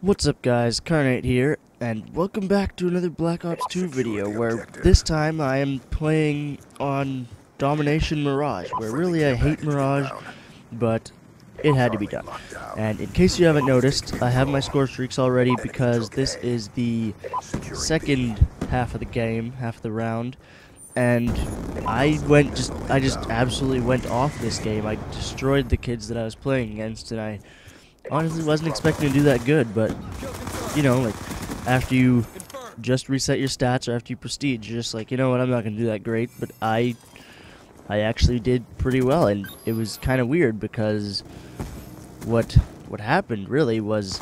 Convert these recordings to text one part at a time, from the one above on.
What's up guys, Carnate here, and welcome back to another Black Ops 2 video, where this time I am playing on Domination Mirage, where really I hate Mirage, but it had to be done. And in case you haven't noticed, I have my score streaks already because this is the second half of the game, half of the round, and I just absolutely went off this game. I destroyed the kids that I was playing against, and I honestly wasn't expecting to do that good, but, you know, like, after you just reset your stats or after you prestige, you're just like, you know what, I'm not going to do that great, but I actually did pretty well, and it was kind of weird because what happened, really, was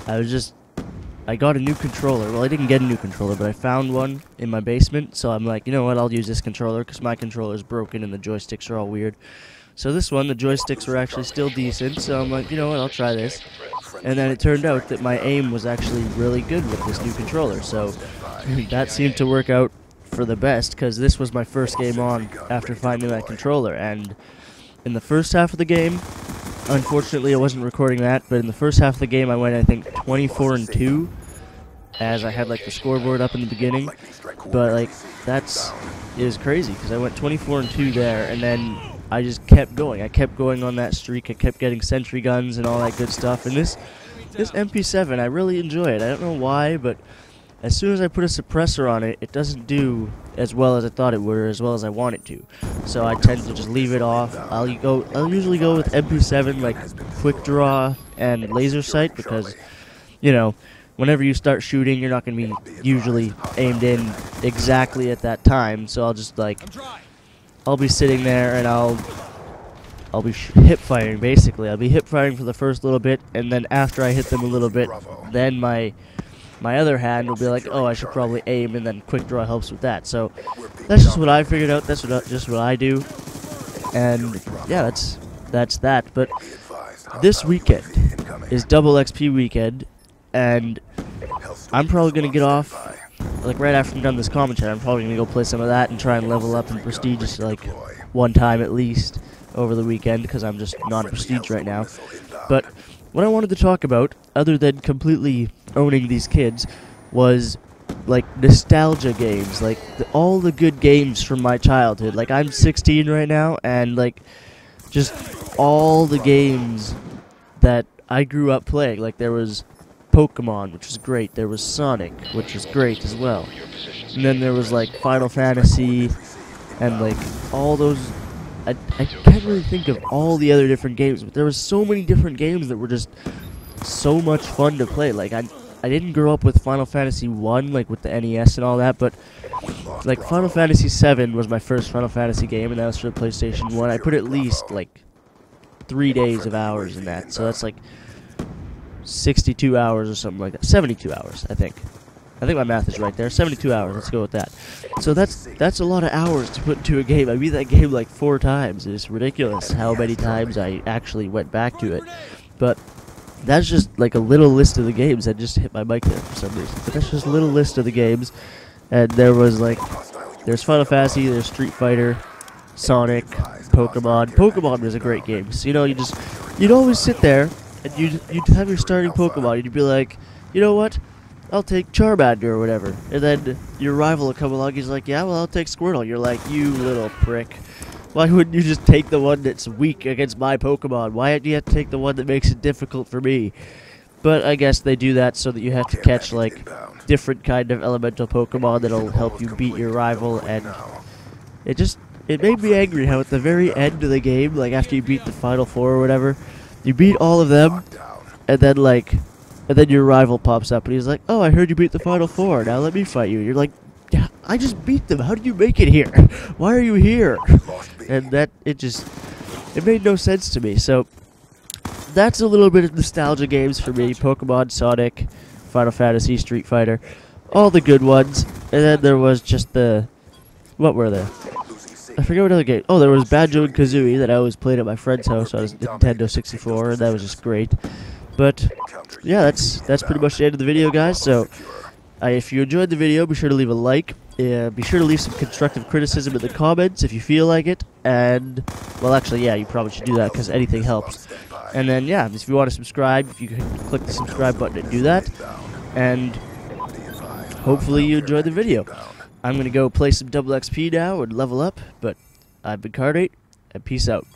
I got a new controller. Well, I didn't get a new controller, but I found one in my basement, so I'm like, you know what, I'll use this controller, because my controller is broken and the joysticks are all weird. So this one, the joysticks were actually still decent, so I'm like, you know what, I'll try this. And then it turned out that my aim was actually really good with this new controller, so that seemed to work out for the best, because this was my first game on after finding that controller. And in the first half of the game, unfortunately I wasn't recording that, but in the first half of the game I went, I think, 24-2, as I had like the scoreboard up in the beginning. But like, it was crazy, because I went 24-2 there, and then I just kept going. I kept going on that streak. I kept getting sentry guns and all that good stuff. And this MP7, I really enjoy it. I don't know why, but as soon as I put a suppressor on it, it doesn't do as well as I thought it would, or as well as I want it to. So I tend to just leave it off. I'll usually go with MP7, like quick draw and laser sight, because, you know, whenever you start shooting, you're not going to be usually aimed in exactly at that time. So I'll just like, I'll be sitting there and I'll be hip firing, basically. I'll be hip firing for the first little bit, and then after I hit them a little bit, then my other hand will be like, oh, I should probably aim, and then quick draw helps with that. So that's just what I figured out. That's just what I do. And yeah, that's that. But this weekend is double XP weekend, and I'm probably gonna get off. Like, right after I'm done this commentary, I'm probably going to go play some of that and try and level up in Prestige just, like, one time at least over the weekend, because I'm just non-Prestige right now. But what I wanted to talk about, other than completely owning these kids, was, like, nostalgia games. Like, all the good games from my childhood. Like, I'm 16 right now, and, like, just all the games that I grew up playing. Like, there was Pokemon, which was great. There was Sonic, which was great as well. And then there was like Final Fantasy, and like all those. I can't really think of all the other different games, but there was so many different games that were just so much fun to play. Like, I didn't grow up with Final Fantasy 1, like with the NES and all that, but like Final Fantasy 7 was my first Final Fantasy game, and that was for the PlayStation 1. I put at least like 3 days of hours in that, so that's like 62 hours or something like that. 72 hours, I think. I think my math is right there. 72 hours, let's go with that. So that's a lot of hours to put into a game. I beat that game like 4 times. It's ridiculous how many times I actually went back to it. But that's just like a little list of the games. I just hit my mic there for some reason. But that's just a little list of the games. And there was like, there's Final Fantasy, there's Street Fighter, Sonic, Pokemon. Pokemon was a great game. So, you know, you'd always sit there, and you'd have your starting Pokemon, and you'd be like, you know what, I'll take Charmander or whatever. And then your rival will come along, he's like, yeah, well, I'll take Squirtle. You're like, you little prick. Why wouldn't you just take the one that's weak against my Pokemon? Why do you have to take the one that makes it difficult for me? But I guess they do that so that you have to catch, like, different kind of elemental Pokemon that'll help you beat your rival, and it made me angry how at the very end of the game, like after you beat the Final 4 or whatever, you beat all of them, and then your rival pops up, and he's like, oh, I heard you beat the Final 4, now let me fight you. You're like, yeah, I just beat them, how did you make it here? Why are you here? And it made no sense to me. So that's a little bit of nostalgia games for me. Pokemon, Sonic, Final Fantasy, Street Fighter, all the good ones. And then there was just what were there? I forget what other game. Oh, there was Banjo and Kazooie that I always played at my friend's house on his Nintendo 64, and that was just great. But yeah, that's pretty much the end of the video, guys. So if you enjoyed the video, be sure to leave a like. Be sure to leave some constructive criticism in the comments if you feel like it. And well, actually, yeah, you probably should do that because anything helps. And then, yeah, if you want to subscribe, you can click the subscribe button to do that. And hopefully you enjoyed the video. I'm going to go play some double XP now and level up, but I've been Carnate, and peace out.